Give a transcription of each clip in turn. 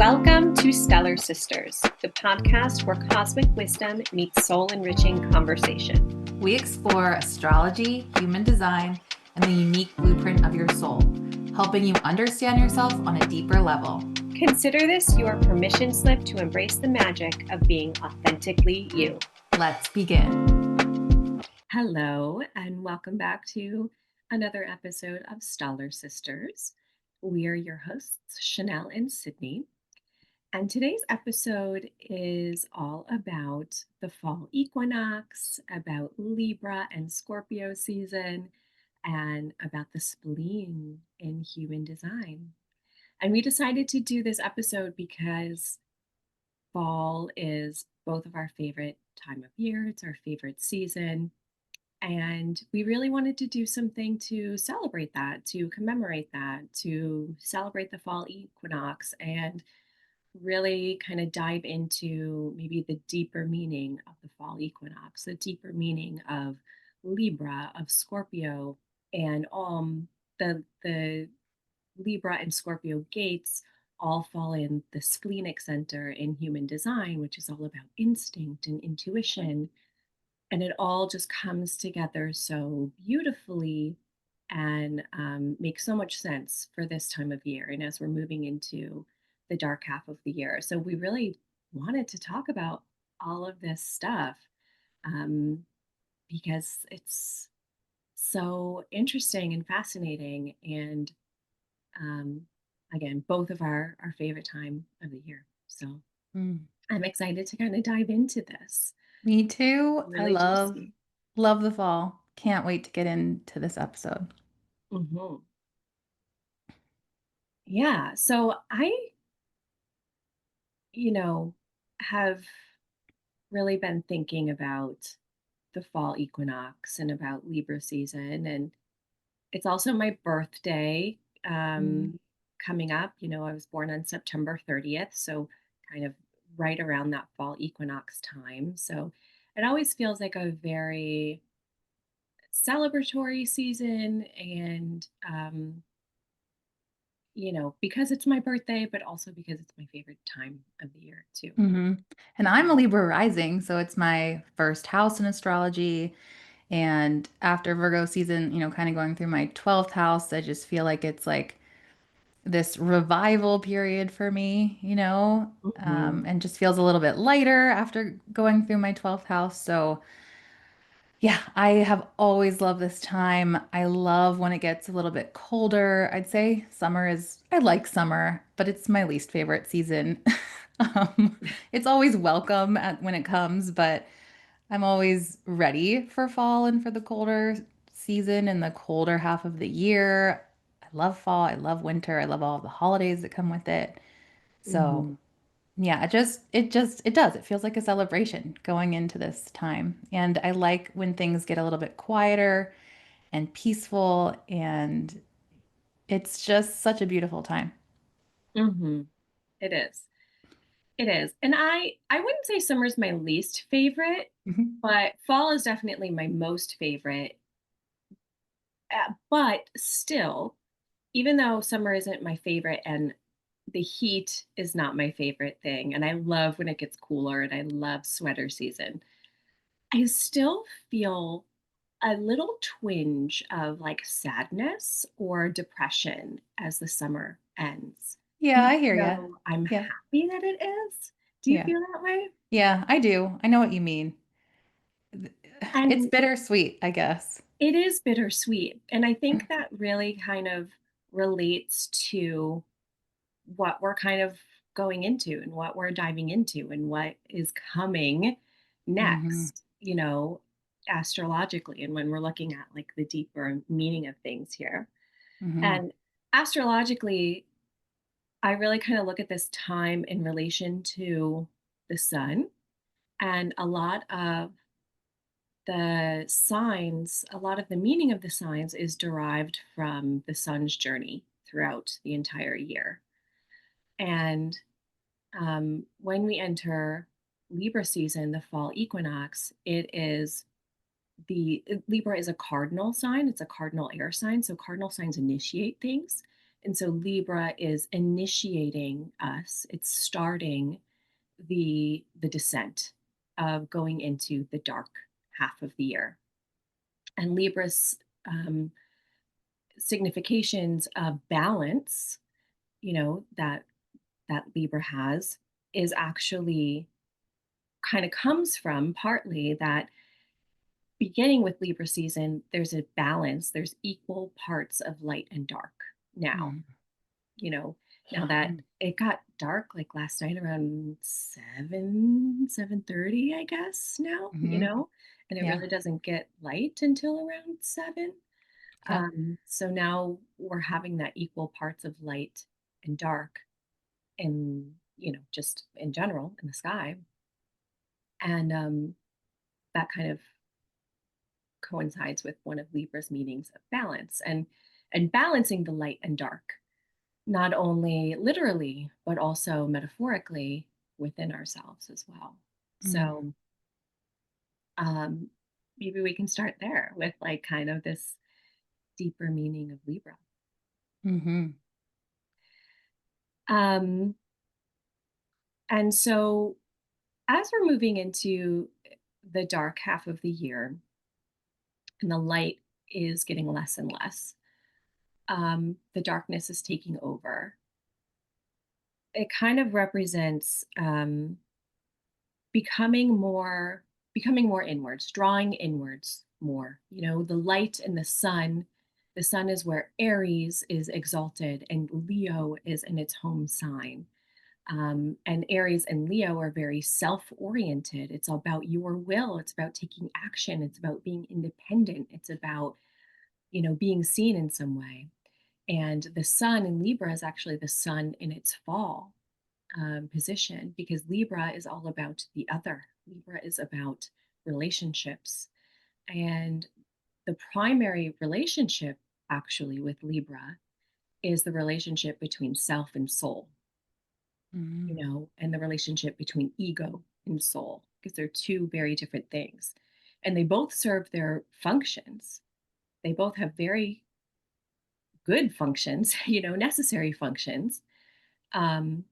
Welcome to Stellar Sisters, the podcast where cosmic wisdom meets soul-enriching conversation. We explore astrology, human design, and the unique blueprint of your soul, helping you understand yourself on a deeper level. Consider this your permission slip to embrace the magic of being authentically you. Let's begin. Hello, and welcome back to another episode of Stellar Sisters. We are your hosts, Chanel and Sydney. And today's episode is all about the fall equinox, about Libra and Scorpio season, and about the spleen in human design. And we decided to do this episode because fall is both of our favorite time of year. It's our favorite season. And we really wanted to do something to celebrate that, to commemorate that, to celebrate the fall equinox and really kind of dive into maybe the deeper meaning of the fall equinox, the deeper meaning of Libra, of Scorpio, and the Libra and Scorpio gates all fall in the Splenic Center in human design, which is all about instinct and intuition. And it all just comes together so beautifully and makes so much sense for this time of year. And as we're moving into the dark half of the year. So we really wanted to talk about all of this stuff um, because it's so interesting and fascinating. And again, both of our favorite time of the year. So I'm excited to kind of dive into this. Me too. I Really love the fall. Can't wait to get into this episode. Mhm. Yeah. So I have really been thinking about the fall equinox and about Libra season. And it's also my birthday coming up. I was born on September 30th. So kind of right around that fall equinox time. So it always feels like a very celebratory season. And, because it's my birthday, but also because it's my favorite time of the year too. And I'm a Libra rising, so it's my first house in astrology. And after Virgo season, kind of going through my 12th house, I just feel like it's like this revival period for me, Mhm. and just feels a little bit lighter after going through my 12th house. So, yeah, I have always loved this time. I love when it gets a little bit colder. I'd say I like summer, but it's my least favorite season. It's always welcome when it comes, but I'm always ready for fall and for the colder season and the colder half of the year. I love fall. I love winter. I love all the holidays that come with it. So, Mhm. yeah, it does. It feels like a celebration going into this time. And I like when things get a little bit quieter and peaceful, and it's just such a beautiful time. Mhm. It is. It is. And I wouldn't say summer's my least favorite, Mhm. but fall is definitely my most favorite. But still, even though summer isn't my favorite and the heat is not my favorite thing, and I love when it gets cooler and I love sweater season, I still feel a little twinge of like sadness or depression as the summer ends. Yeah, Even I hear you. though I'm Yeah. happy that it is. Do you Yeah. feel that way? Yeah, I do. I know what you mean. It's And bittersweet, I guess. it is bittersweet. And I think that really kind of relates to what we're kind of going into and what we're diving into and what is coming Hmm. next, astrologically, and when we're looking at like the deeper meaning of things here. Hmm. And astrologically, I really kind of look at this time in relation to the sun. And a lot of the meaning of the signs is derived from the sun's journey throughout the entire year. And when we enter Libra season, the fall equinox, Libra is a cardinal sign. It's a cardinal air sign. So cardinal signs initiate things. And so Libra is initiating us. It's starting the descent of going into the dark half of the year. And Libra's um, significations of balance, that Libra has, is actually kind of comes from partly that beginning with Libra season, there's a balance, there's equal parts of light and dark now, Mm. you know, now that Mm. it got dark like last night around 7:30, I guess now, Mhm. and it Yeah. really doesn't get light until around 7. Yep. So now we're having that equal parts of light and dark in, just in general in the sky. And that kind of coincides with one of Libra's meanings of balance and balancing the light and dark, not only literally, but also metaphorically within ourselves as well. Mm. So um, maybe we can start there with like kind of this deeper meaning of Libra. Mhm. Um, and so as we're moving into the dark half of the year and the light is getting less and less, the darkness is taking over. It kind of represents becoming more becoming more inwards, drawing inwards more. The light and the sun is where Aries is exalted and Leo is in its home sign. And Aries and Leo are very self oriented. It's about your will, it's about taking action, it's about being independent, it's about, being seen in some way. And the sun in Libra is actually the sun in its fall position, because Libra is all about the other. Libra is about relationships. And the primary relationship, actually, with Libra is the relationship between self and soul, Mm. and the relationship between ego and soul, because they're two very different things. And they both serve their functions. They both have very good functions, necessary functions. Um,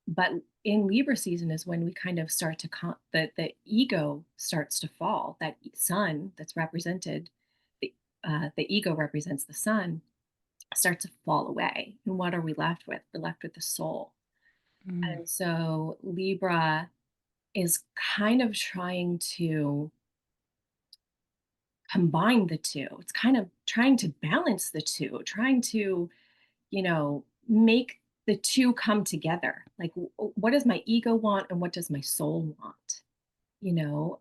but in Libra season is when we kind of start to the ego starts to fall. That sun that's represented, the ego represents the sun, starts to fall away. And what are we left with? We're left with the soul. Mm. And so Libra is kind of trying to combine the two. It's kind of trying to balance the two, trying to, make the two come together. Like, what does my ego want and what does my soul want?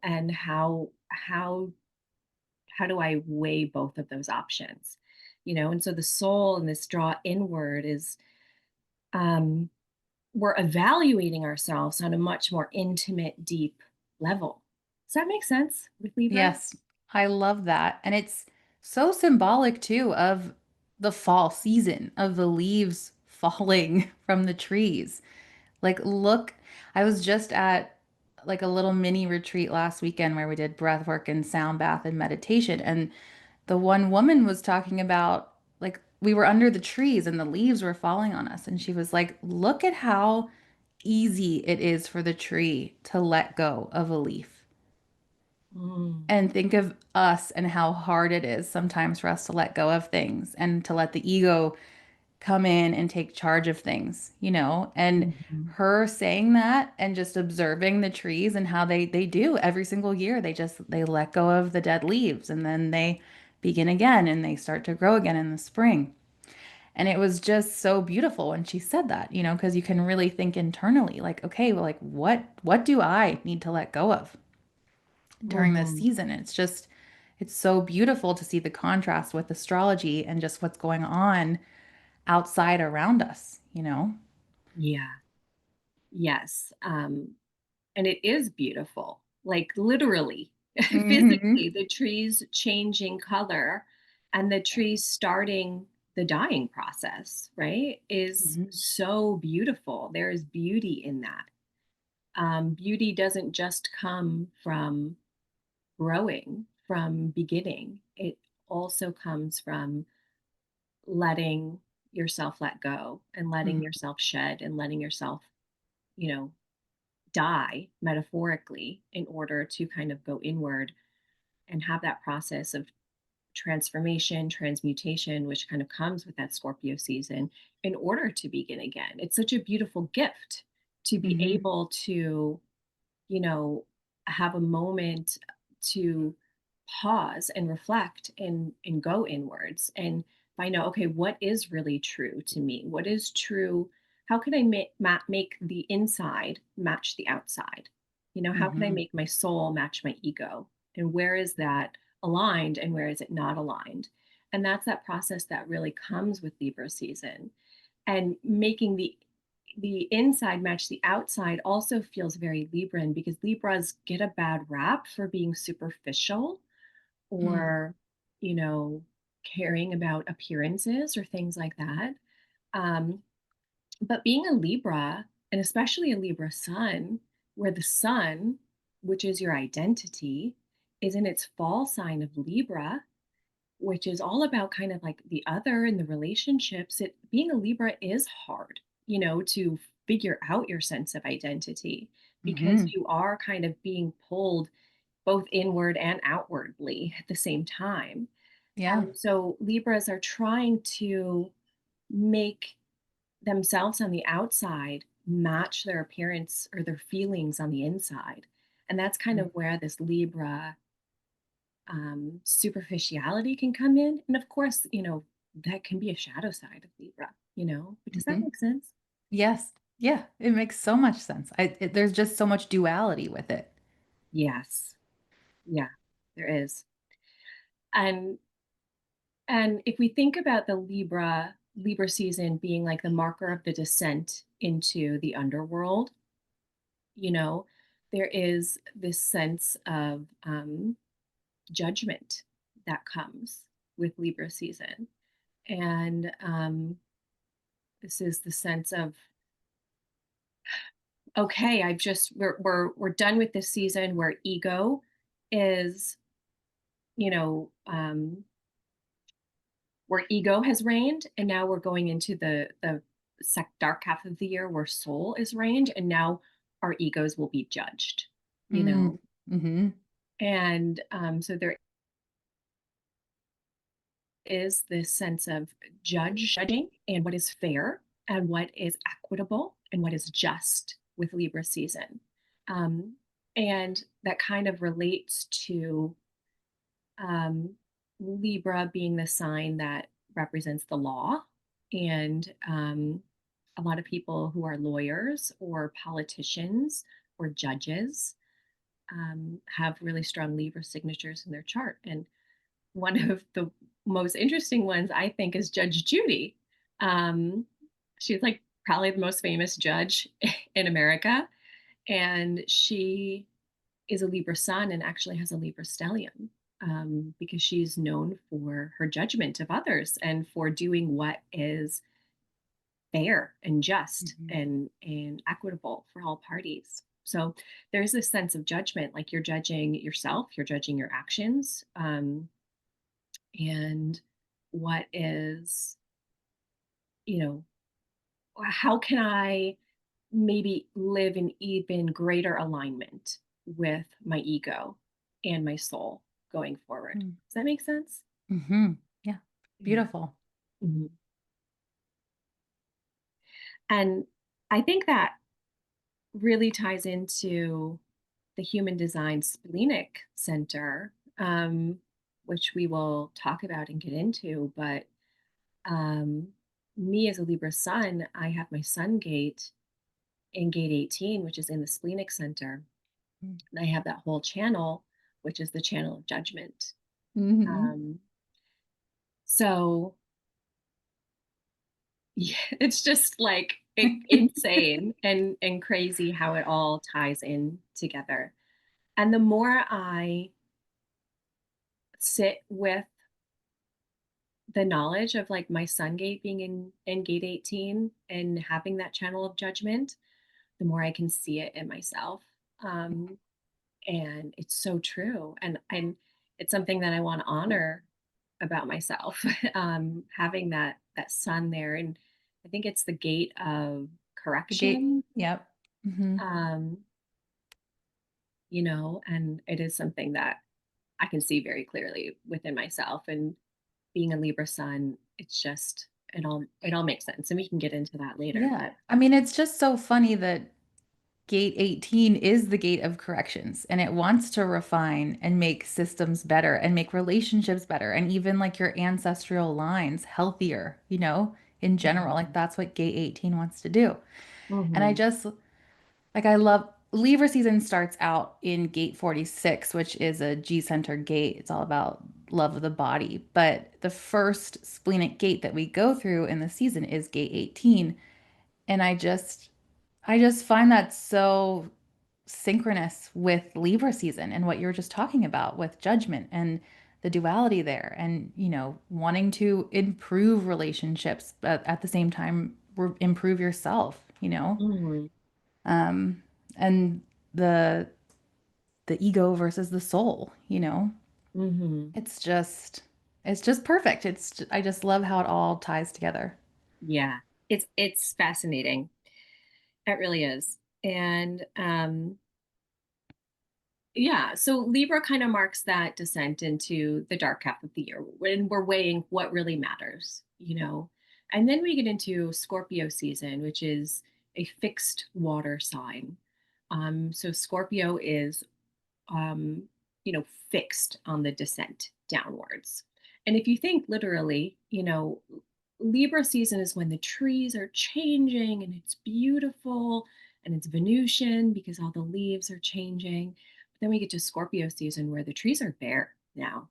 And how do I weigh both of those options? And so the soul and this draw inward is um we're evaluating ourselves on a much more intimate, deep level. Does that make sense with Libra? Yes, I love that. And it's so symbolic too of the fall season, of the leaves falling from the trees. Like, look, I was just at like a little mini retreat last weekend where we did breath work and sound bath and meditation. And the one woman was talking about like we were under the trees and the leaves were falling on us. And she was like, look at how easy it is for the tree to let go of a leaf. Mm, And think of us and how hard it is sometimes for us to let go of things and to let the ego come in and take charge of things, you know? And mhm, her saying that and just observing the trees and how they do every single year, they let go of the dead leaves and then they begin again and they start to grow again in the spring. And it was just so beautiful when she said that, you know, because you can really think internally, like, okay, well, like what do I need to let go of during this mhm. season? It's so beautiful to see the contrast with astrology and just what's going on outside around us, you know? Yeah. Yes. And it is beautiful, like literally, Hmm. physically, the trees changing color and the trees starting the dying process, right? Is Hmm. so beautiful. There is beauty in that. Beauty doesn't just come from growing, from beginning, it also comes from letting yourself let go and letting Mhm. yourself shed and letting yourself, you know, die metaphorically in order to kind of go inward and have that process of transformation, transmutation, which kind of comes with that Scorpio season in order to begin again. It's such a beautiful gift to be Mhm. able to, you know, have a moment to pause and reflect and go inwards and find out, okay, what is really true to me? What is true? How can I make the inside match the outside? How can I Mhm. make my soul match my ego? And where is that aligned and where is it not aligned? And that's that process that really comes with Libra season. And making the inside match the outside also feels very Libran because Libras get a bad rap for being superficial Mm. or, you know, caring about appearances or things like that. Um, but being a Libra, and especially a Libra sun, where the sun, which is your identity, is in its fall sign of Libra, which is all about kind of like the other and the relationships. It being a Libra is hard, to figure out your sense of identity because Mhm. you are kind of being pulled both inward and outwardly at the same time. Yeah. And so Libras are trying to make themselves on the outside match their appearance or their feelings on the inside. And that's kind Mm. of where this Libra superficiality can come in. And of course, that can be a shadow side of Libra. But does that Mhm. make sense? Yes. Yeah, it makes so much sense. There's just so much duality with it. Yes. Yeah, there is. And and if we think about the Libra season being like the marker of the descent into the underworld, you know, there is this sense of judgment that comes with Libra season. And this is the sense of, okay, we're done with this season where ego is, you know, where ego has reigned, and now we're going into the dark half of the year where soul is reigned, and now our egos will be judged, you Mm. know. Mhm. And so there is this sense of judging and what is fair and what is equitable and what is just with Libra season. Um, and that kind of relates to um, Libra being the sign that represents the law. And a lot of people who are lawyers or politicians or judges have really strong Libra signatures in their chart. And one of the most interesting ones, I think, is Judge Judy. Um, she's like probably the most famous judge in America. And she is a Libra sun and actually has a Libra stellium because she's known for her judgment of others and for doing what is fair and just Mhm. and equitable for all parties. So there's this sense of judgment, like you're judging yourself, you're judging your actions, and what is, you know, how can I maybe live in even greater alignment with my ego and my soul going forward? Mm. Does that make sense? Mhm. Yeah. Yeah. Beautiful. Mhm. And I think that really ties into the human design Splenic Center, which we will talk about and get into. But um, me as a Libra sun, I have my sun gate in gate 18, which is in the Splenic Center. Mm. And I have that whole channel, which is the channel of judgment. Mhm. Um, so yeah, it's just like insane and crazy how it all ties in together. And the more I sit with the knowledge of like my sun gate being in gate 18 and having that channel of judgment, the more I can see it in myself. And it's so true. And it's something that I want to honor, about myself. Having that sun there, and I think it's the gate of The gate. correction. Yep. Hmm. Um, and it is something that I can see very clearly within myself. And being a Libra sun, it's just it all makes sense, and we can get into that later. Yeah. But I mean, it's just so funny that gate 18 is the gate of corrections and it wants to refine and make systems better and make relationships better and even like your ancestral lines healthier, in general. Like Mhm. that's what gate 18 wants to do. And I Mhm. just like I love Libra season starts out in gate 46, which is a G center gate. It's all about love of the body. But the first splenic gate that we go through in the season is gate 18. And I just find that so synchronous with Libra season and what you were just talking about with judgment and the duality there and, wanting to improve relationships, but at the same time, improve yourself. Mhm. Um, and the the ego versus the soul. Mhm. It's just perfect. I just love how it all ties together. Yeah. It's fascinating. It really is. And yeah, so Libra kind of marks that descent into the dark half of the year when we're weighing what really matters. And then we get into Scorpio season, which is a fixed water sign. So Scorpio is um, fixed on the descent downwards. And if you think literally, Libra season is when the trees are changing and it's beautiful and it's Venusian because all the leaves are changing. But then we get to Scorpio season where the trees are bare now.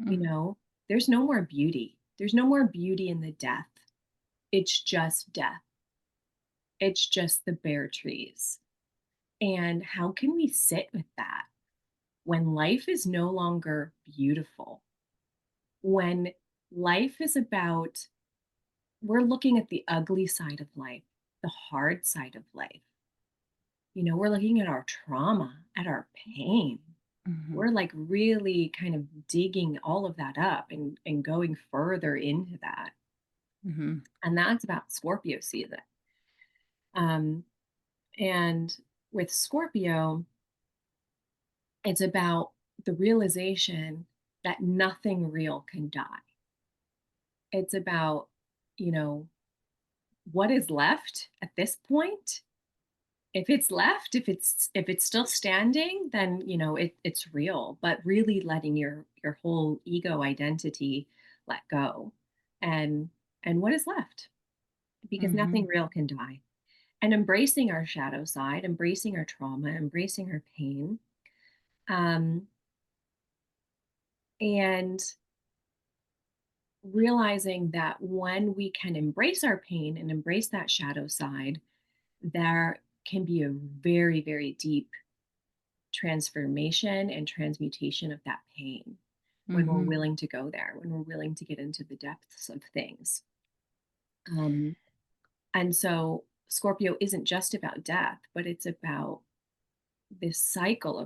You Mm, know, there's no more beauty. There's no more beauty in the death. It's just death. It's just the bare trees. And how can we sit with that when life is no longer beautiful, when life is about, we're looking at the ugly side of life, the hard side of life. We're looking at our trauma, at our pain. mhm, We're like really kind of digging all of that up and going further into that. mhm, And that's about Scorpio season. Um, and with Scorpio, it's about the realization that nothing real can die. It's about, you know, what is left at this point. If it's left, if it's still standing, then it's real. But really letting your whole ego identity let go, and what is left, because nothing mhm, real can die. And embracing our shadow side, embracing our trauma, embracing our pain, um, and realizing that when we can embrace our pain and embrace that shadow side, there can be a very, very deep transformation and transmutation of that pain when we're mhm, willing to go there, when we're willing to get into the depths of things. Um, and so Scorpio isn't just about death, but it's about this cycle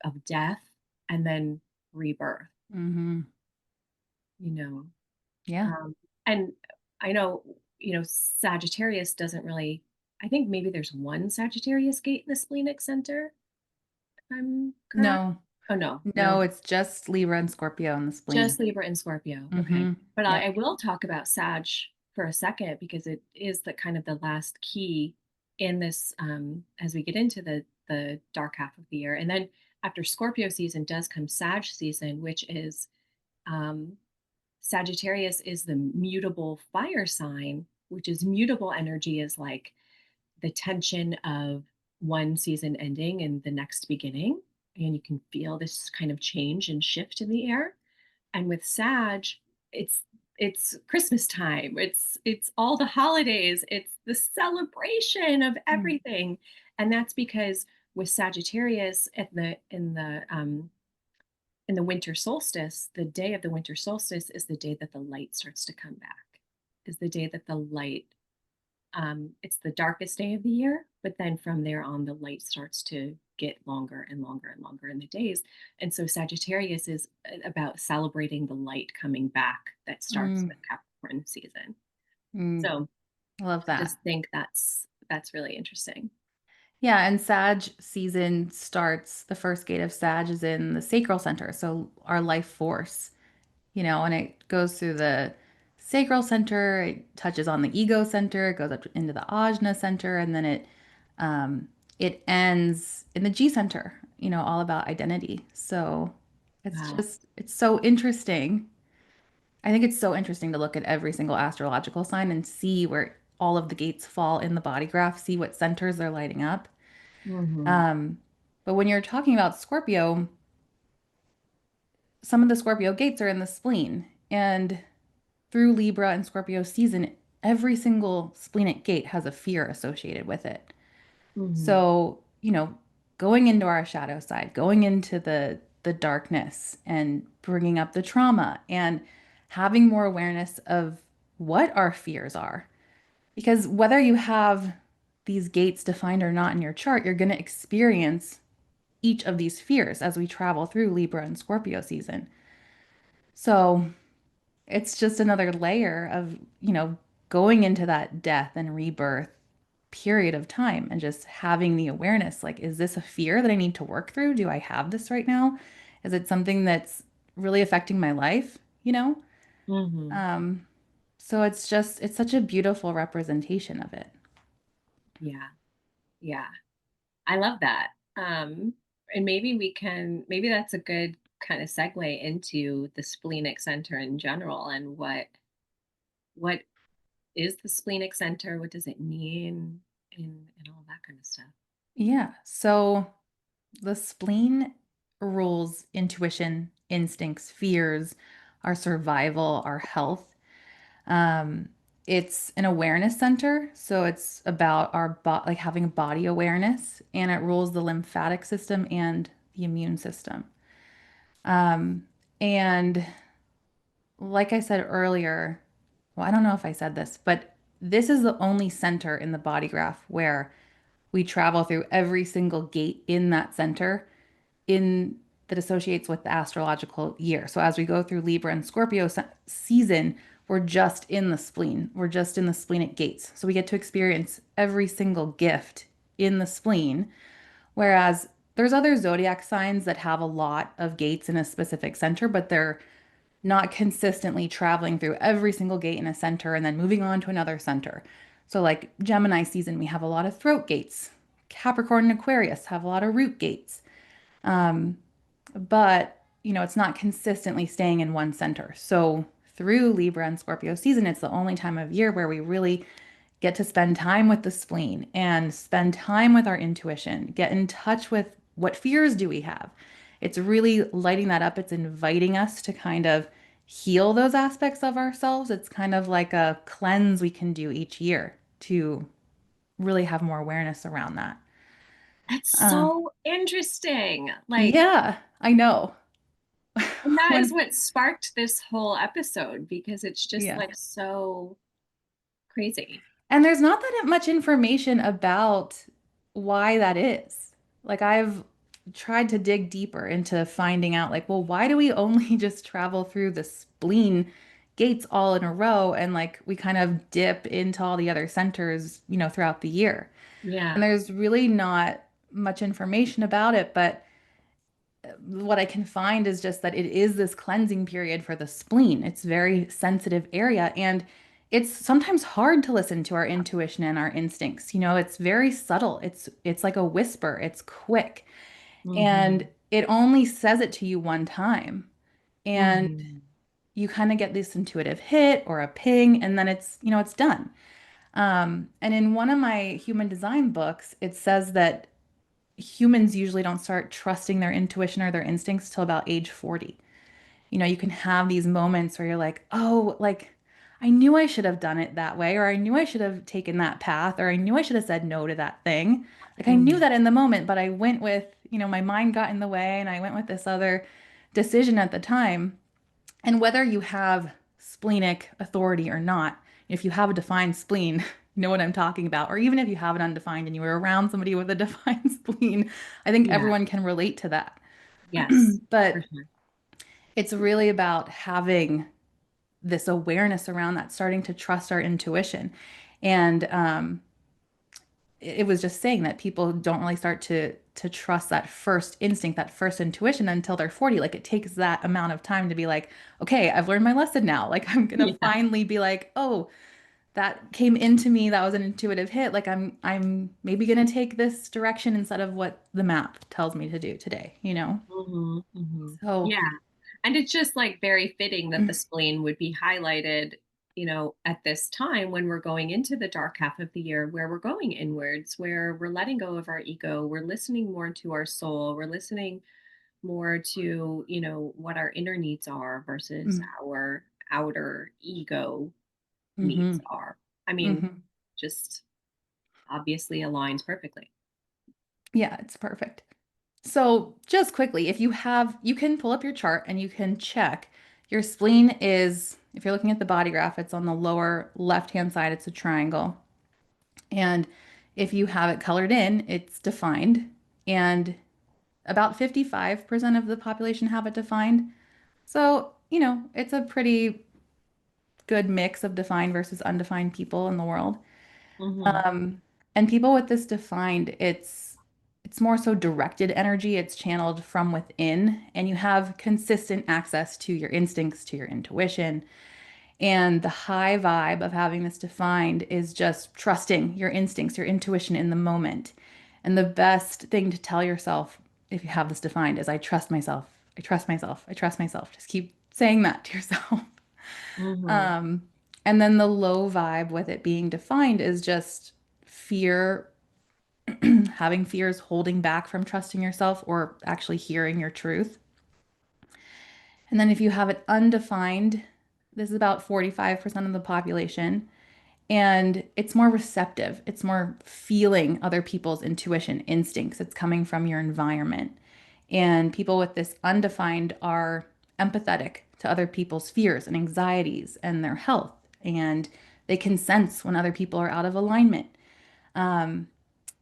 of death and then rebirth, mhm. you know. Yeah. And I know, Sagittarius doesn't really, I think maybe there's one Sagittarius gate in the Splenic Center, if I'm correct. No, Oh, no, no, no, it's just Libra and Scorpio and the spleen. just Libra and Scorpio. Okay. Hmm. But I Yep. will talk about Sag for a second because it is the kind of the last key in this, as we get into the dark half of the year. And then after Scorpio season does come Sag season, which is um Sagittarius is the mutable fire sign, which is mutable energy, is like the tension of one season ending and the next beginning. And you can feel this kind of change and shift in the air. And with Sag, it's it's Christmas time. It's all the holidays. It's the celebration of Mm, everything. And that's because with Sagittarius in the winter solstice, the day of the winter solstice is the day that the light starts to come back. Is the day that the light, it's the darkest day of the year. But then from there on, the light starts to get longer and longer and longer in the days. And so Sagittarius is about celebrating the light coming back that starts Mm, with Capricorn season. mm, So I love I that. just think that's really interesting. Yeah, and Sag season starts, the first gate of Sag is in the sacral center, so our life force, and it goes through the sacral center, it touches on the ego center, it goes up into the ajna center, and then um, it ends in the G center, all about identity. So Wow. it's so interesting. I think it's so interesting to look at every single astrological sign and see where all of the gates fall in the body graph, see what centers they're lighting up. Hmm. Um, but when you're talking about Scorpio, some of the Scorpio gates are in the spleen. And through Libra and Scorpio season, every single splenic gate has a fear associated with it. Hmm. So, going into our shadow side, going into the darkness and bringing up the trauma and having more awareness of what our fears are. Because whether you have these gates defined or not in your chart, you're going to experience each of these fears as we travel through Libra and Scorpio season. So it's just another layer of, going into that death and rebirth period of time and just having the awareness like, is this a fear that I need to work through? Do I have this right now? Is it something that's really affecting my life? Hmm. Um, so it's such a beautiful representation of it. Yeah. Yeah. I love that. And maybe that's a good kind of segue into the splenic center in general and what is the splenic center? What does it mean? And all that kind of stuff. Yeah. So the spleen rules intuition, instincts, fears, our survival, our health. Um, it's an awareness center, so it's about like having body awareness, and it rules the lymphatic system and the immune system. Um, and like I said earlier, well, I don't know if I said this, but this is the only center in the body graph where we travel through every single gate in that center in that associates with the astrological year. So as we go through Libra and Scorpio season, we're just in the spleen. We're just in the splenic gates. So we get to experience every single gift in the spleen. Whereas there's other zodiac signs that have a lot of gates in a specific center, but they're not consistently traveling through every single gate in a center and then moving on to another center. So, like Gemini season, we have a lot of throat gates. Capricorn and Aquarius have a lot of root gates. Um, but it's not consistently staying in one center. So through Libra and Scorpio season, it's the only time of year where we really get to spend time with the spleen and spend time with our intuition, get in touch with what fears do we have. It's really lighting that up. It's inviting us to kind of heal those aspects of ourselves. It's kind of like a cleanse we can do each year to really have more awareness around that. That's Uh, so interesting. Like, yeah, I know. and that is When, what sparked this whole episode because it's just yeah. like so crazy. And there's not that much information about why that is. Like I've tried to dig deeper into finding out like, well, why do we only just travel through the spleen gates all in a row and like we kind of dip into all the other centers, throughout the year. And Yeah. there's really not much information about it, but what I can find is just that it is this cleansing period for the spleen. It's very sensitive area and it's sometimes hard to listen to our intuition and our instincts. It's very subtle. It's like a whisper. It's quick. And Hmm. it only says it to you one time. And Hmm. you kind of get this intuitive hit or a ping and then it's done. And in one of my human design books, it says that humans usually don't start trusting their intuition or their instincts till about age 40. You can have these moments where you're like, oh, like I knew I should have done it that way, or I knew I should have taken that path, or I knew I should have said no to that thing. Like I knew Hmm. that in the moment, but I went with, my mind got in the way and I went with this other decision at the time. And whether you have splenic authority or not, if you have a defined spleen, know what I'm talking about. Or even if you have an undefined and you were around somebody with a defined spleen, I think Yeah. everyone can relate to that. Yes, for But sure. it's really about having this awareness around that, starting to trust our intuition. And it was just saying that people don't really start to trust that first instinct, that first intuition until they're 40. Like it takes that amount of time to be like, okay, I've learned my lesson now. Like I'm gonna Yeah. finally be like, oh, that came into me, that was an intuitive hit. Like I'm maybe gonna take this direction instead of what the map tells me to do today, you know? So Yeah. And it's just like very fitting that the spleen would be highlighted, at this time when we're going into the dark half of the year, where we're going inwards, where we're letting go of our ego, we're listening more to our soul, we're listening more to, what our inner needs are versus our outer ego needs mm-hmm, are. I mean, mm-hmm. just obviously aligns perfectly. Yeah, it's perfect. So, just quickly, if you have, you can pull up your chart and you can check. Your spleen is, if you're looking at the body graph, it's on the lower left-hand side, it's a triangle. And if you have it colored in, it's defined. And about 55% of the population have it defined. So, it's a pretty good mix of defined versus undefined people in the world. Hmm. Um, and people with this defined, it's more so directed energy. It's channeled from within, and you have consistent access to your instincts, to your intuition. And the high vibe of having this defined is just trusting your instincts, your intuition in the moment. And the best thing to tell yourself if you have this defined is I trust myself. I trust myself. I trust myself. Just keep saying that to yourself. Hmm. Um, and then the low vibe with it being defined is just fear, having fears holding back from trusting yourself or actually hearing your truth. And then if you have it undefined, this is about 45% of the population, and it's more receptive. It's more feeling other people's intuition, instincts. It's coming from your environment. And people with this undefined are empathetic to other people's fears and anxieties and their health. And they can sense when other people are out of alignment. Um,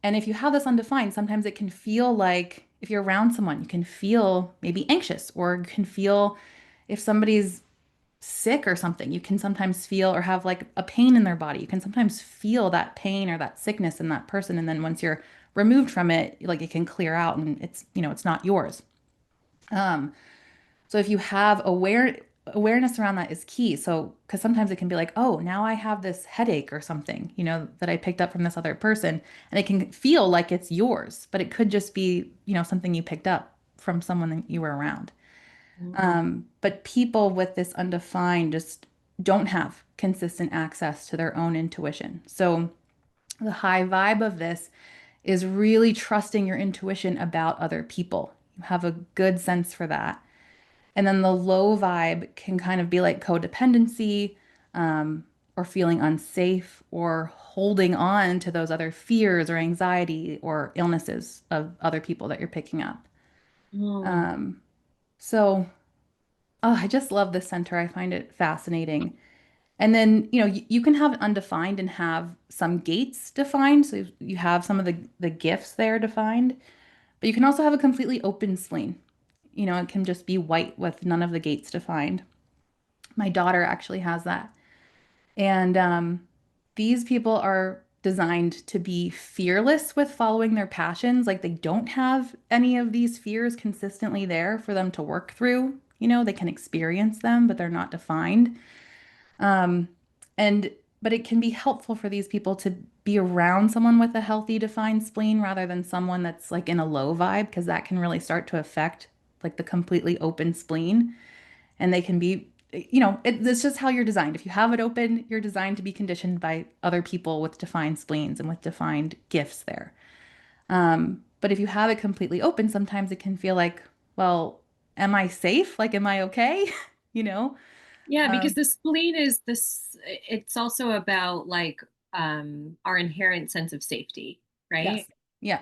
and if you have this undefined, sometimes it can feel like if you're around someone, you can feel maybe anxious or you can feel if somebody's sick or something, you can sometimes feel or have like a pain in their body. You can sometimes feel that pain or that sickness in that person. And then once you're removed from it, like it can clear out and it's not yours. Um, so if you have awareness around that is key. So because sometimes it can be like, oh, now I have this headache or something, that I picked up from this other person, and it can feel like it's yours, but it could just be, something you picked up from someone that you were around. Hmm. But people with this undefined just don't have consistent access to their own intuition. So the high vibe of this is really trusting your intuition about other people. You have a good sense for that. And then the low vibe can kind of be like codependency, or feeling unsafe, or holding on to those other fears or anxiety or illnesses of other people that you're picking up. Hmm. Um, so, oh, I just love this center. I find it fascinating. And then, you can have it undefined and have some gates defined. So you have some of the gifts there defined, but you can also have a completely open spleen. It can just be white with none of the gates defined. My daughter actually has that. And these people are designed to be fearless with following their passions. Like they don't have any of these fears consistently there for them to work through. They can experience them, but they're not defined. Um, and but it can be helpful for these people to be around someone with a healthy, defined spleen rather than someone that's like in a low vibe, because that can really start to affect like the completely open spleen. And they can be, it's just how you're designed. If you have it open, you're designed to be conditioned by other people with defined spleens and with defined gifts there. But if you have it completely open, sometimes it can feel like, well, am I safe? Like, am I okay? You know? Yeah, because Um, the spleen is this, it's also about like our inherent sense of safety, right? yes. Yeah.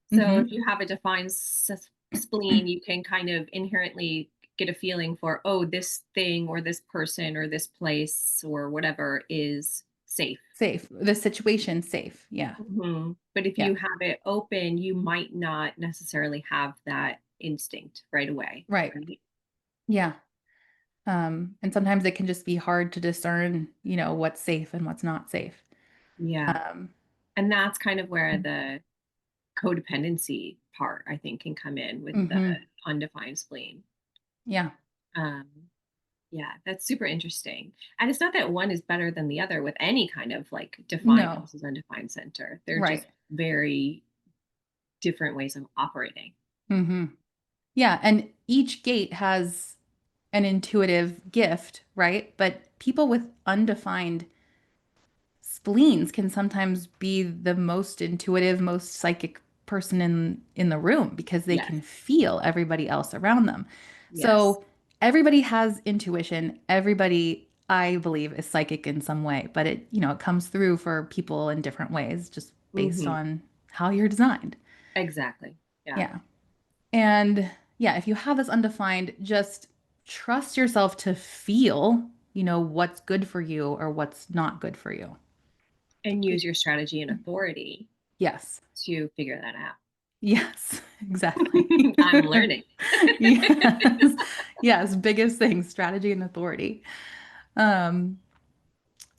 So if Mm-hmm. you have a defined spleen, you can kind of inherently get a feeling for, oh, this thing or this person or this place or whatever is safe. Safe. The situation safe. Yeah. But if Yeah. you have it open, you might not necessarily have that instinct right away, Right. right? Yeah. And sometimes it can just be hard to discern, what's safe and what's not safe. Yeah. Um, And that's kind of where the codependency part, I think, can come in with the hmm undefined spleen. Yeah. Um, yeah, that's super interesting. And it's not that one is better than the other with any kind of like defined No. versus undefined center. They're Right. just very different ways of operating. hmm Yeah. And each gate has an intuitive gift, right? But people with undefined spleens can sometimes be the most intuitive, most psychic person in the room because they Yes. can feel everybody else around them. Yes. So everybody has intuition. Everybody, I believe, is psychic in some way, but it comes through for people in different ways, just based Hmm. on how you're designed. Exactly. Yeah. Yeah. And yeah, if you have this undefined, just trust yourself to feel, what's good for you or what's not good for you. And use your strategy and authority Yes. to figure that out. Yes, exactly. I'm learning. Yes. Yes, biggest thing, strategy and authority. Um,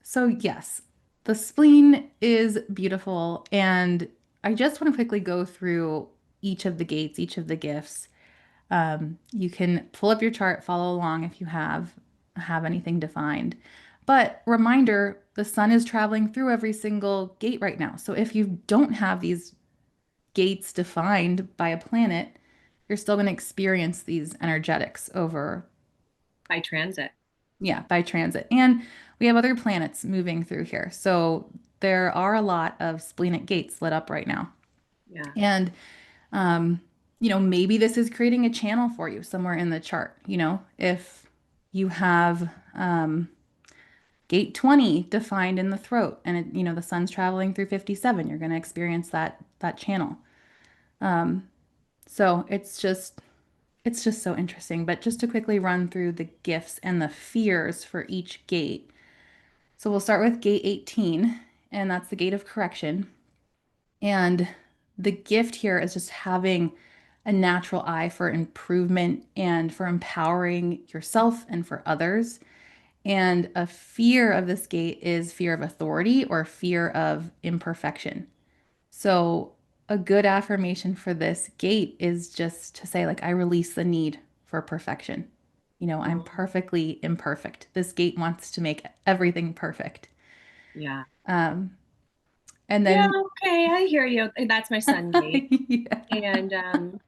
so yes, the spleen is beautiful, and I just want to quickly go through each of the gates, each of the gifts. You can pull up your chart, follow along if you have anything defined. But reminder, the sun is traveling through every single gate right now. So if you don't have these gates defined by a planet, you're still going to experience these energetics over, By transit. yeah, by transit. And we have other planets moving through here. So there are a lot of splenic gates lit up right now. Yeah. And, um, maybe this is creating a channel for you somewhere in the chart. If you have gate 20 defined in the throat and the sun's traveling through 57, you're going to experience that channel. So it's just so interesting. But just to quickly run through the gifts and the fears for each gate. So we'll start with gate 18, and that's the gate of correction. And the gift here is just having a natural eye for improvement and for empowering yourself and for others. And a fear of this gate is fear of authority or fear of imperfection. So, a good affirmation for this gate is just to say, like, I release the need for perfection. I'm Mhm. perfectly imperfect. This gate wants to make everything perfect. Yeah. Um, and Yeah. then, Okay. I hear you. That's my sun gate. yeah. And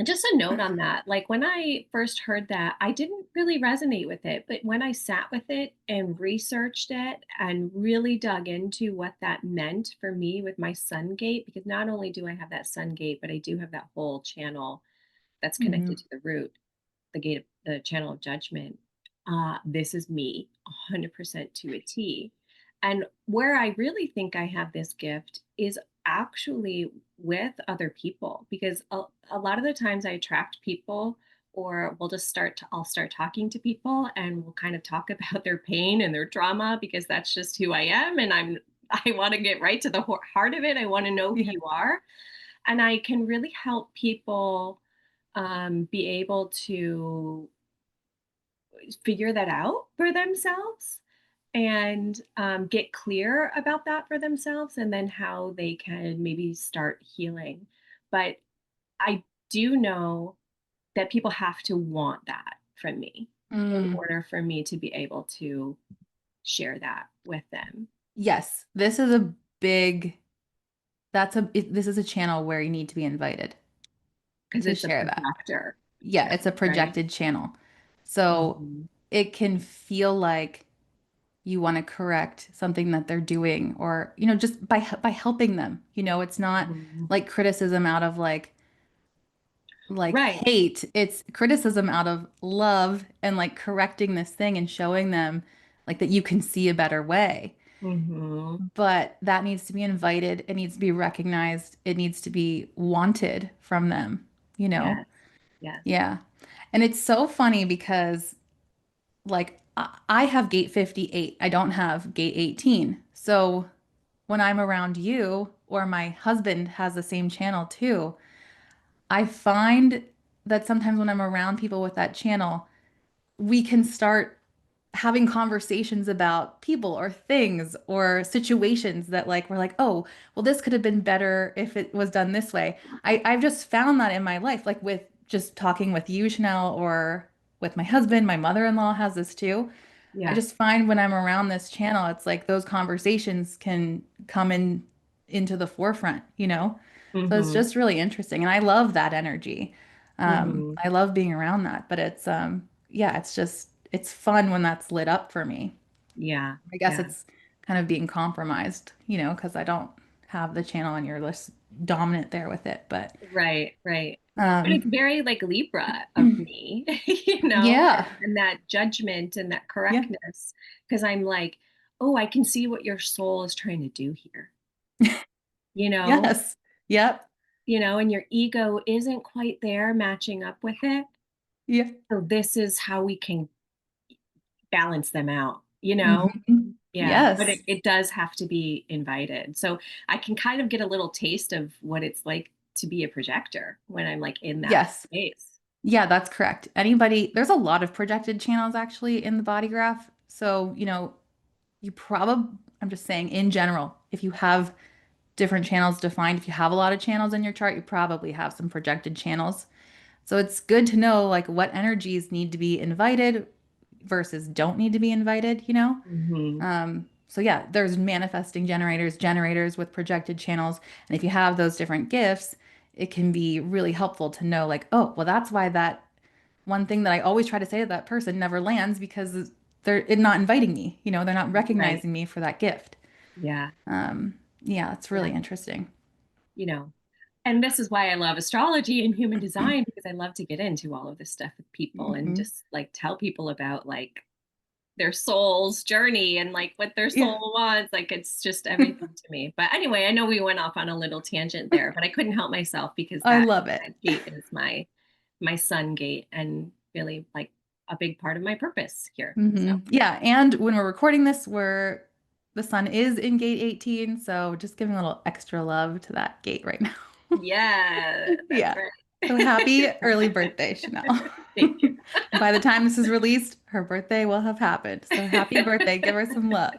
just a note on that. Like when I first heard that, I didn't really resonate with it. But when I sat with it and researched it and really dug into what that meant for me with my sun gate, because not only do I have that sun gate, but I do have that whole channel that's hmm connected to the root, the gate of the channel of judgment. This is me 100% to a T. And where I really think I have this gift is actually with other people, because a lot of the times I attract people, or I'll start talking to people and we'll kind of talk about their pain and their trauma, because that's just who I am. And I want to get right to the heart of it. I want to know who Yeah. you are. And I can really help people be able to figure that out for themselves and get clear about that for themselves, and then how they can maybe start healing. But I do know that people have to want that from me in Mm, order for me to be able to share that with them, yes, this is a big, this is a channel where you need to be invited because to it's a share that. projector. Yeah, Yeah, it's a right. projected channel. So Hmm. it can feel like you want to correct something that they're doing or just by helping them. It's not Hmm. like criticism out of like Right. hate. It's criticism out of love and like correcting this thing and showing them like that you can see a better way. Hmm. But that needs to be invited. It needs to be recognized. It needs to be wanted from them, you know? Yes. Yes. Yeah. And it's so funny because like I have gate 58. I don't have gate 18. So when I'm around you, or my husband has the same channel too, I find that sometimes when I'm around people with that channel, we can start having conversations about people or things or situations that like we're like, oh, well, this could have been better if it was done this way. I've just found that in my life, like with just talking with you, Chanel, or with my husband, my mother-in-law has this too. I Yeah. just find when I'm around this channel, it's like those conversations can come in into the forefront, you know? So it's Mm-hmm. just really interesting. And I love that energy. Mm-hmm. I love being around that, but it's yeah, it's just it's fun when that's lit up for me. Yeah. I guess Yeah. it's kind of being compromised, you know, because I don't have the channel and you're less dominant there with it. But Right, right. But it's um very like Libra of me, yeah. and that judgment and that Yeah. correctness. Because I'm like, oh, I can see what your soul is trying to do here, you know, Yes. Yep. and your ego isn't quite there matching up with it. Yeah. So this is how we can balance them out. Mhm. Yeah, but it, Yes. it does have to be invited. So I can kind of get a little taste of what it's like to be a projector when I'm like in that Yes. space. Yeah, that's correct. Anybody, there's a lot of projected channels actually in the body graph. So, you know, you probably, I'm just saying in general, if you have different channels defined, if you have a lot of channels in your chart, you probably have some projected channels. So it's good to know like what energies need to be invited versus don't need to be invited, you know? Hmm. So yeah, there's manifesting generators, generators with projected channels. And if you have those different gifts, it can be really helpful to know like, oh, well, that's why that one thing that I always try to say to that person never lands because they're not inviting me, you know, they're not Right. recognizing me for that gift. Yeah. Yeah, it's really Yeah. interesting. You know, and this is why I love astrology and human design because I love to get into all of this stuff with people and Hmm. just like tell people about like their soul's journey and like what their Yeah. soul wants. Like it's just everything to me. But anyway, I know we went off on a little tangent there, but I couldn't help myself because I that love it. that gate is my sun gate and really like a big part of my purpose here. So Yeah, and when we're recording this, the sun is in gate 18, so just giving a little extra love to that gate right now. yeah, that's Yeah. So right. happy early birthday, Chanel. Thank you. By the time this is released, her birthday will have happened. So happy birthday. Give her some love.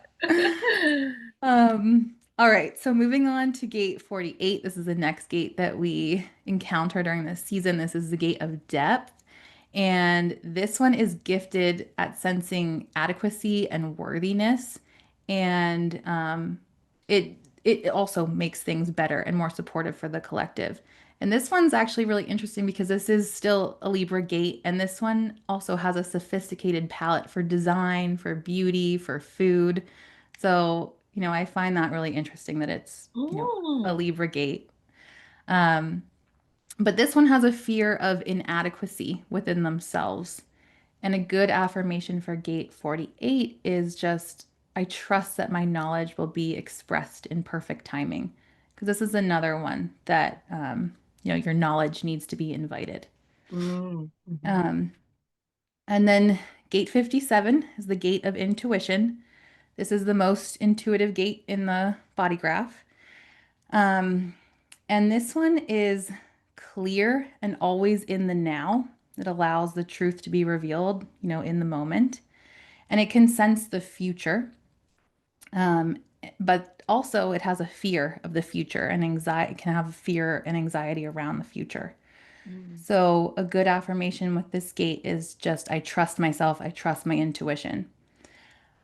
All right, so moving on to gate 48. This is the next gate that we encounter during this season. This is the gate of depth. And this one is gifted at sensing adequacy and worthiness. And it also makes things better and more supportive for the collective. And this one's actually really interesting because this is still a Libra gate, and this one also has a sophisticated palette for design, for beauty, for food. So, you know, I find that really interesting that it's, you know, a Oh. Libra gate. Um, but this one has a fear of inadequacy within themselves. And a good affirmation for gate 48 is just, I trust that my knowledge will be expressed in perfect timing. Because this is another one that, you know, your knowledge needs to be invited. Mm, mhm. Um, and then gate 57 is the gate of intuition. This is the most intuitive gate in the body graph. Um, and this one is clear and always in the now. It allows the truth to be revealed, you know, in the moment. And it can sense the future. Um, but also it has a fear of the future and anxiety, it can have fear and anxiety around the future. Mm, So a good affirmation with this gate is just, I trust myself, I trust my intuition.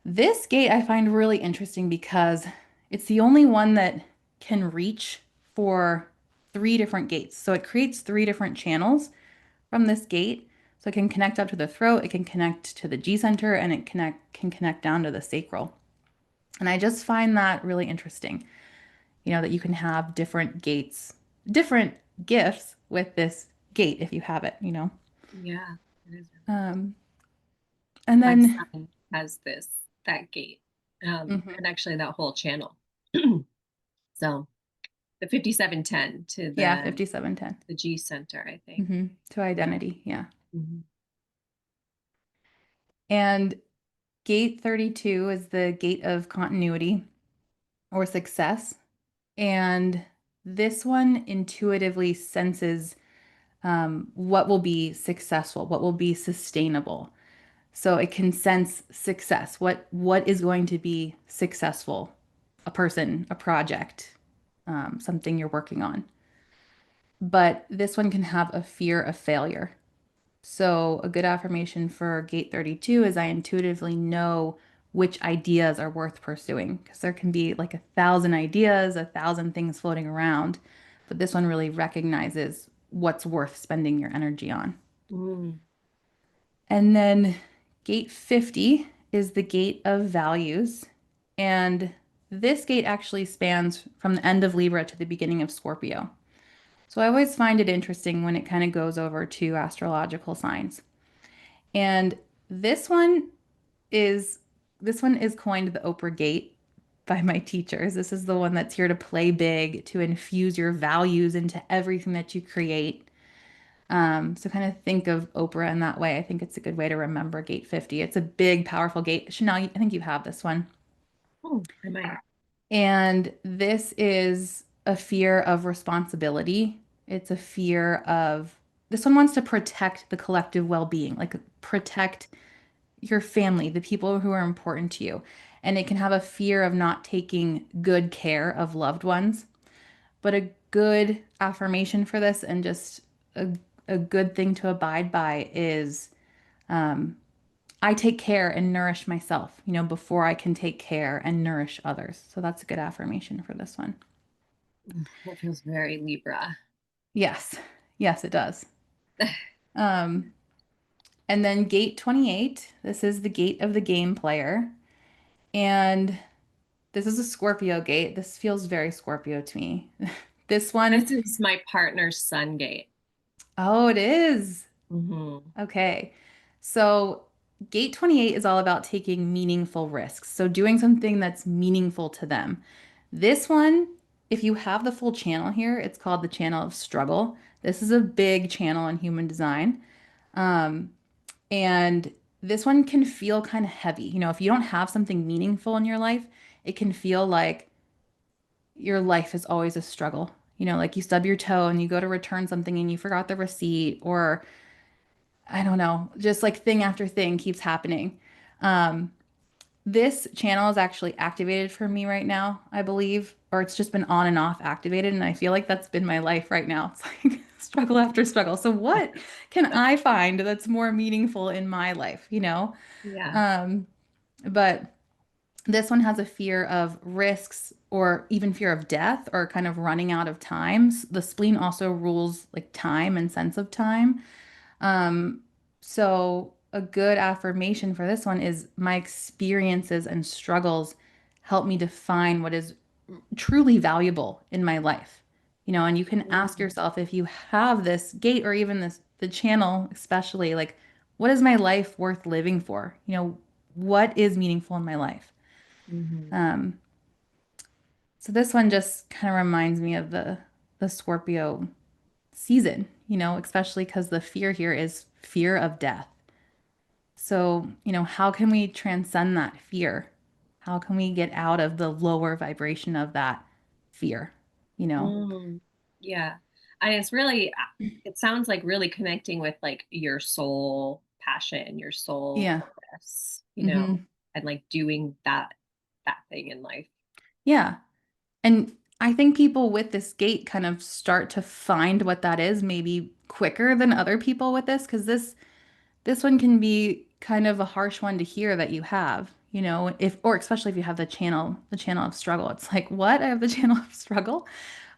This gate I find really interesting because it's the only one that can reach for three different gates. So it creates three different channels from this gate. So it can connect up to the throat, it can connect to the G center, and it can connect down to the sacral. And I just find that really interesting, you know, that you can have different gates, different gifts with this gate if you have it, you know. yeah, it is really Um, and my then, son has that gate, mhm, and actually that whole channel. So the 5710 to yeah, the 5710. the G center, I think. To Yeah. identity, yeah. Mhm. And Gate 32 is the gate of continuity or success. And this one intuitively senses what will be successful, what will be sustainable. So it can sense success. What is going to be successful? A person, a project, something you're working on. But this one can have a fear of failure. So a good affirmation for gate 32 is I intuitively know which ideas are worth pursuing because there can be like 1,000 ideas, 1,000 things floating around, but this one really recognizes what's worth spending your energy on. Mm. And then gate 50 is the gate of values. And this gate actually spans from the end of Libra to the beginning of Scorpio. So I always find it interesting when it kind of goes over to astrological signs. And this one is this one is coined the Oprah Gate by my teachers. This is the one that's here to play big, to infuse your values into everything that you create. So kind of think of Oprah in that way. I think it's a good way to remember Gate 50. It's a big, powerful gate. Chanel, I think you have this one. Oh, I might. And this is a fear of responsibility. It's a fear of this one wants to protect the collective well-being, like protect your family, the people who are important to you. And it can have a fear of not taking good care of loved ones. But a good affirmation for this and just a, a good thing to abide by is um, I take care and nourish myself, before I can take care and nourish others. So that's a good affirmation for this one. That feels very Libra. Yes. Yes, it does. Um, and then gate 28, this is the gate of the game player. And this is a Scorpio gate. This feels very Scorpio to me. This one, This is my partner's sun gate. oh, it is. Hmm. Okay. So gate 28 is all about taking meaningful risks. So doing something that's meaningful to them. This one, if you have the full channel here, it's called the channel of struggle. This is a big channel in human design. Um, and this one can feel kind of heavy. If you don't have something meaningful in your life, it can feel like your life is always a struggle. Like you stub your toe and you go to return something and you forgot the receipt, or I don't know, just like thing after thing keeps happening. Um, this channel is actually activated for me right now, I believe, or it's just been on and off activated. And I feel like that's been my life right now. It's like struggle after struggle. So, what can I find that's more meaningful in my life? Yeah. Um, but this one has a fear of risks or even fear of death or kind of running out of times. The spleen also rules like time and sense of time. Um, so a good affirmation for this one is my experiences and struggles help me define what is truly valuable in my life. And you can ask Mm-hmm. yourself if you have this gate or even the channel, especially like, what is my life worth living for? What is meaningful in my life? Um, so this one just kind of reminds me of the Scorpio season, especially because the fear here is fear of death. So, how can we transcend that fear? How can we get out of the lower vibration of that fear? You know? Mm. Yeah. And it's really, it sounds like really connecting with like your soul passion, your soul Yeah. purpose, Hmm. and like doing that thing in life. Yeah. And I think people with this gate kind of start to find what that is maybe quicker than other people with this, because this one can be kind of a harsh one to hear that you have, if or especially if you have the channel of struggle. It's like, what? I have the channel of struggle.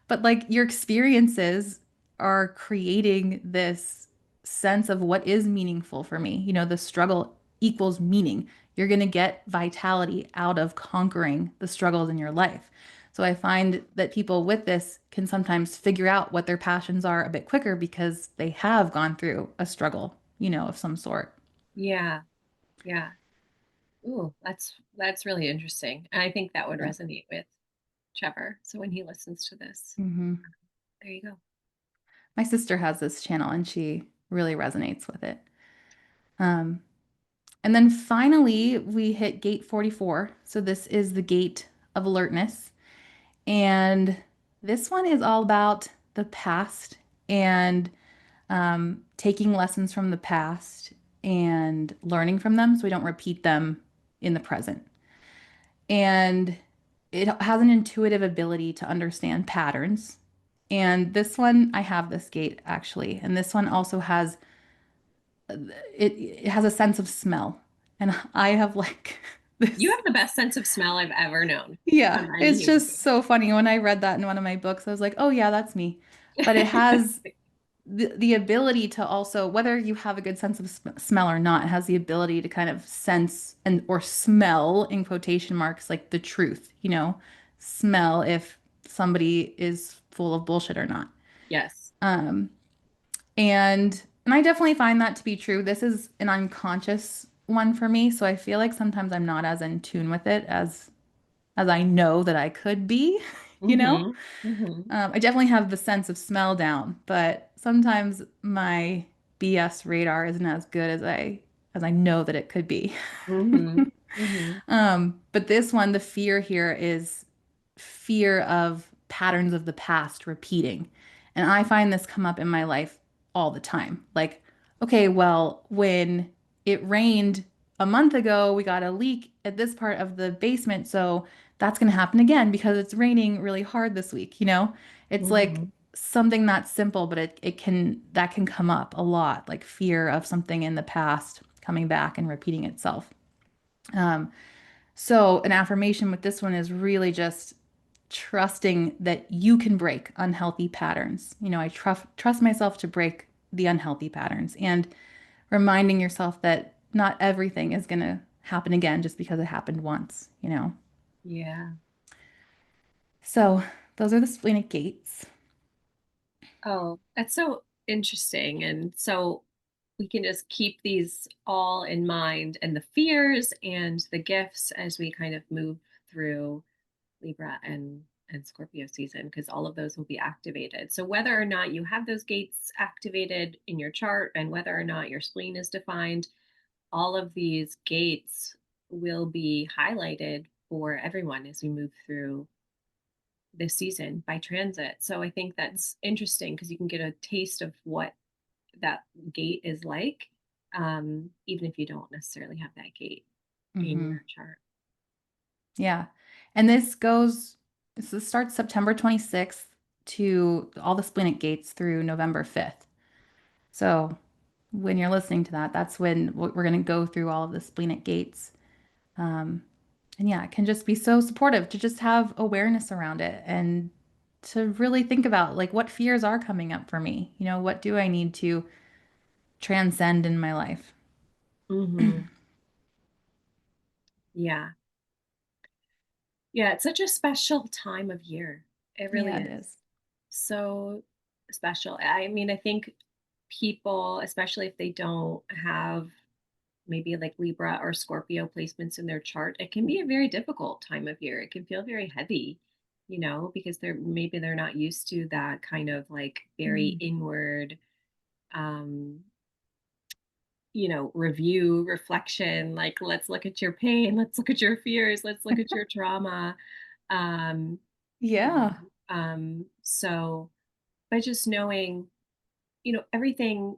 But like your experiences are creating this sense of what is meaningful for me. The struggle equals meaning. You're going to get vitality out of conquering the struggles in your life. So I find that people with this can sometimes figure out what their passions are a bit quicker because they have gone through a struggle, of some sort. Yeah. Yeah. Ooh, that's really interesting. And I think that would Yeah. resonate with Trevor. So when he listens to this, Hmm. there you go. My sister has this channel and she really resonates with it. Um, And then finally, we hit gate 44. So this is the gate of alertness. And this one is all about the past and taking lessons from the past and learning from them so we don't repeat them in the present. And it has an intuitive ability to understand patterns. And this one, I have this gate actually. And this one also has it has a sense of smell. And I have like You this. have the best sense of smell I've ever known. Yeah, I'm it's here just so funny. When I read that in one of my books, I was like, oh yeah, that's me. But it to has the ability to also, whether you have a good sense of smell or not, it has the ability to kind of sense and or smell in quotation marks like the truth, smell if somebody is full of bullshit or not. Yes. Um, and I definitely find that to be true. This is an unconscious one for me, so I feel like sometimes I'm not as in tune with it as I know that I could be, you know? Mm-hmm. Mm-hmm. I definitely have the sense of smell down, but sometimes my BS radar isn't as good as I know that it could be. Mm-hmm. Mm-hmm. But this one, the fear here is fear of patterns of the past repeating. And I find this come up in my life all the time. Like, okay, well, when it rained a month ago, we got a leak at this part of the basement. So that's going to happen again because it's raining really hard this week? It's like Mm-hmm. something that's simple, but that can come up a lot, like fear of something in the past coming back and repeating itself. Um, so an affirmation with this one is really just trusting that you can break unhealthy patterns. I trust myself to break the unhealthy patterns and reminding yourself that not everything is going to happen again just because it happened once. Yeah. So those are the splenic gates. Oh, that's so interesting. And so we can just keep these all in mind and the fears and the gifts as we kind of move through Libra and Scorpio season, because all of those will be activated. So whether or not you have those gates activated in your chart and whether or not your spleen is defined, all of these gates will be highlighted for everyone as we move through this season by transit. So I think that's interesting because you can get a taste of what that gate is like, even if you don't necessarily have that gate in Hmm. your chart. Yeah. And this starts September 26th to all the splenic gates through November 5th. So when you're listening to that, that's when we're going to go through all of the splenic gates. Um, and yeah, it can just be so supportive to just have awareness around it and to really think about like what fears are coming up for me. What do I need to transcend in my life? Hmm. Yeah. Yeah. It's such a special time of year. It really Yeah, it is. is. So special. I mean, I think people, especially if they don't have maybe like Libra or Scorpio placements in their chart, it can be a very difficult time of year. It can feel very heavy, because they're not used to that kind of like very Mm. inward um review, reflection, like let's look at your pain, let's look at your fears, let's look at your trauma. Um Yeah. so by just knowing, everything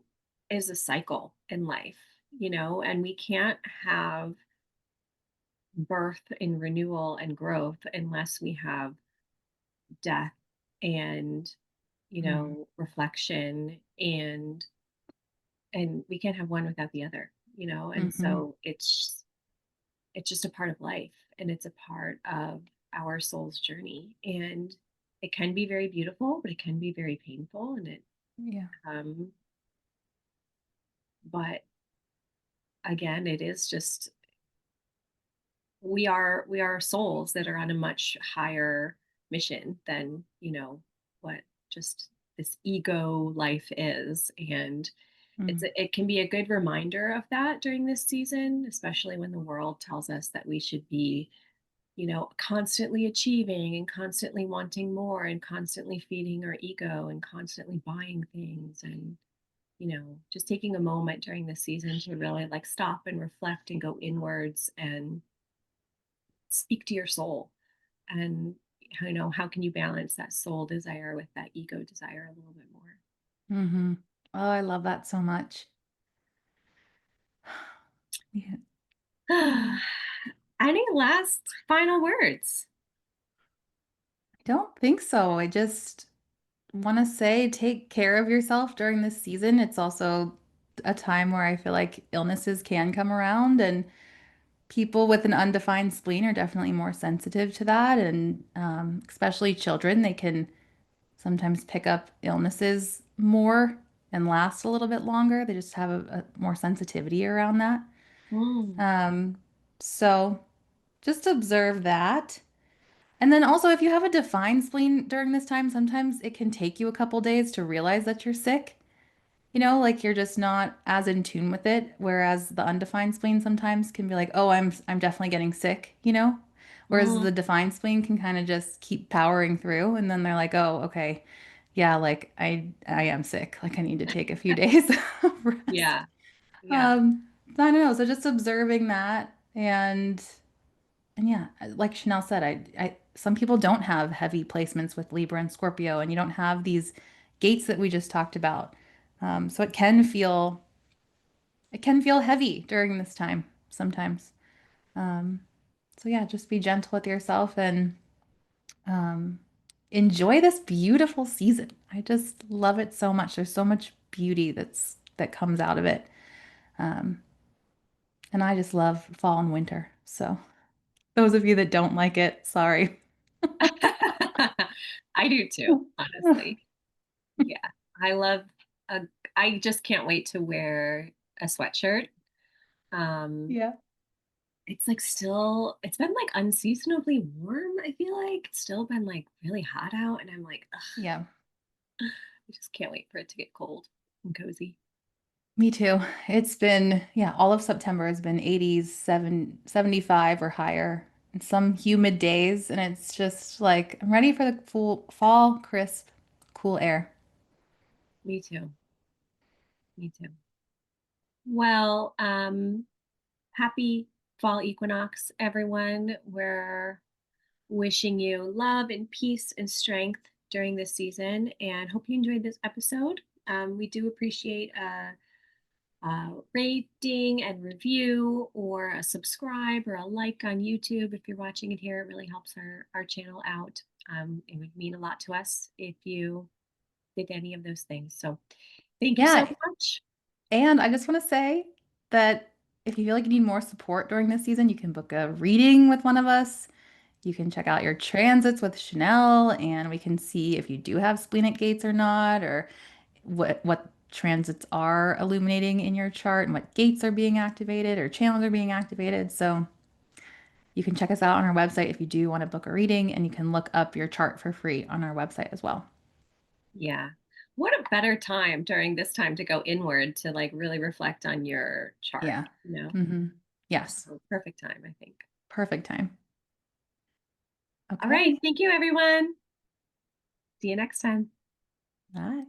is a cycle in life, and we can't have birth and renewal and growth unless we have death and Mm. reflection, and we can't have one without the other, and Hmm. so it's just a part of life, and it's a part of our soul's journey, and it can be very beautiful, but it can be very painful, and it Yeah. um but again, it is just we are souls that are on a much higher mission than what just this ego life is, and Mm. it can be a good reminder of that during this season, especially when the world tells us that we should be constantly achieving and constantly wanting more and constantly feeding our ego and constantly buying things, and just taking a moment during the season to really like stop and reflect and go inwards and speak to your soul. And how can you balance that soul desire with that ego desire a little bit more? Mm-hmm. Oh, I love that so much. Yeah. Any last final words? I don't think so. I just want to say take care of yourself during this season. It's also a time where I feel like illnesses can come around, and people with an undefined spleen are definitely more sensitive to that. And especially children, they can sometimes pick up illnesses more and last a little bit longer. They just have a more sensitivity around that. Mm. Um, so just observe that. And then also, if you have a defined spleen during this time, sometimes it can take you a couple days to realize that you're sick. Like you're just not as in tune with it. Whereas the undefined spleen sometimes can be like, oh, I'm definitely getting sick. Whereas the Mm. defined spleen can kind of just keep powering through, and then they're like, oh, okay, yeah, like I am sick. Like I need to take a few days of rest. Yeah, yeah. Um, I don't know. So just observing that and yeah, like Chanel said, I some people don't have heavy placements with Libra and Scorpio, and you don't have these gates that we just talked about. So it can feel heavy during this time sometimes. Um, so yeah, just be gentle with yourself and um, enjoy this beautiful season. I just love it so much. There's so much beauty that comes out of it, um, and I just love fall and winter. So those of you that don't like it, sorry. I do too, honestly. Yeah. I love a I just can't wait to wear a sweatshirt. Um, Yeah. it's like it's been like unseasonably warm, I feel like. It's still been like really hot out, and I'm like, ugh, Yeah. I just can't wait for it to get cold and cozy. Me too. It's been, yeah, all of September has been 80s, 75 or higher, and some humid days. And it's just like, I'm ready for the full fall, crisp, cool air. Me too. Me too. Well, happy fall equinox, everyone. We're wishing you love and peace and strength during this season and hope you enjoyed this episode. We do appreciate a rating and review or a subscribe or a like on YouTube. If you're watching it here, it really helps our channel out. It would mean a lot to us if you did any of those things. So thank you so Yeah. much. And I just want to say that if you feel like you need more support during this season, you can book a reading with one of us. You can check out your transits with Chanel, and we can see if you do have splenic gates or not, or what transits are illuminating in your chart and what gates are being activated or channels are being activated. So you can check us out on our website if you do want to book a reading, and you can look up your chart for free on our website as well. Yeah. What a better time during this time to go inward to like really reflect on your chart, Yeah. you know? Yes. So perfect time, I think. Perfect time. All right. Okay. Thank you, everyone. See you next time. Bye.